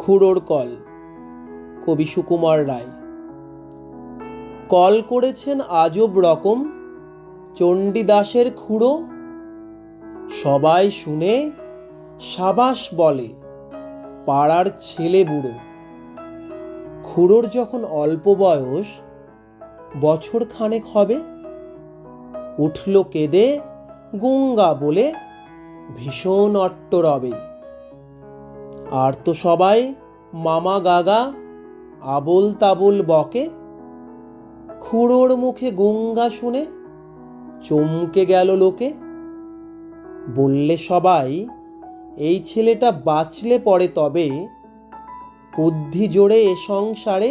খুড়োর call, কবি Sukumar Ray. Call করেছেন আজব রকম চণ্ডীদাসের খুড়ো, সবাই শুনে সাবাস বলে, পাড়ার ছেলে বুড়ো। খুড়োর যখন অল্প বয়স, বছর খানেক হবে, উঠল কেঁদে গুঙ্গা বলে ভীষণ অট্টরবে। আর তো সবাই মামা গাগা আবোল তাবোল বকে। খুড়োর মুখে গুঙ্গা শুনে চমকে গেল লোকে। বললে সবাই, এই ছেলেটা বাঁচলে পড়ে তবে বুদ্ধি জোড়ে এ সংসারে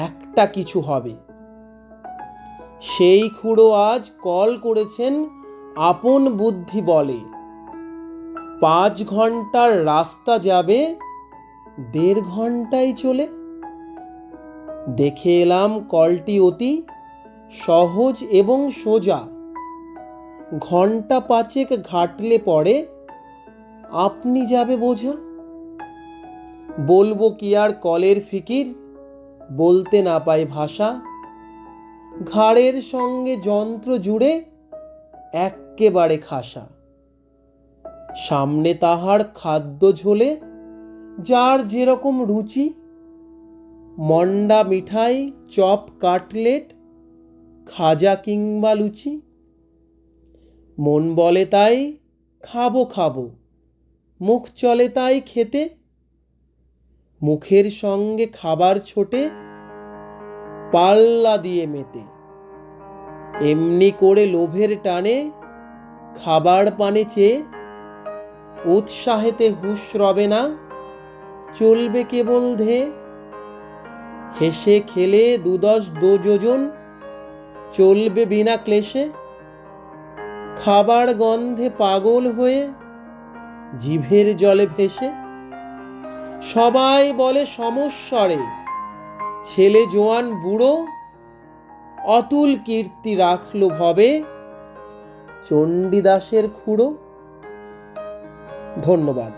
একটা কিছু হবে। সেই খুড়ো আজ কল করেছেন আপন বুদ্ধি বলে, 5 ঘন্টার রাস্তা যাবে 1.5 ঘন্টায় চলে। দেখে এলাম কলটি অতি সহজ এবং সোজা, ঘন্টা 5 ঘাটলে পরে আপনি যাবে বোঝা। বলবো কি আর কলের ফিকির, বলতে না পাই ভাষা। ঘাড়ের সঙ্গে যন্ত্র জুড়ে এক্কেবারে খাসা। সামনে তাহার খাদ্য ঝোলে যার যেরকম রুচি, মন্ডা মিঠাই, চপ কাটলেট, খাজা কিংবা লুচি। মন বলে তাই খাবো খাবো, মুখ চলে তাই খেতে। মুখের সঙ্গে খাবার ছোটে পাল্লা দিয়ে মেতে। এমনি করে লোভের টানে খাবার পানে চেয়ে উৎসাহেতে হুঁশ রবে না, চলবে কেবল ধেয়ে। হেসে খেলে 2-10 যোজন চলবে বিনা ক্লেশে। খাবার গন্ধে পাগল হয়ে জিভের জলে ভেসে। সবাই বলে সমস্বরে, ছেলে জোয়ান বুড়ো অতুল কীর্তি রাখলো ভবে চণ্ডীদাসের খুড়ো। ধন্যবাদ।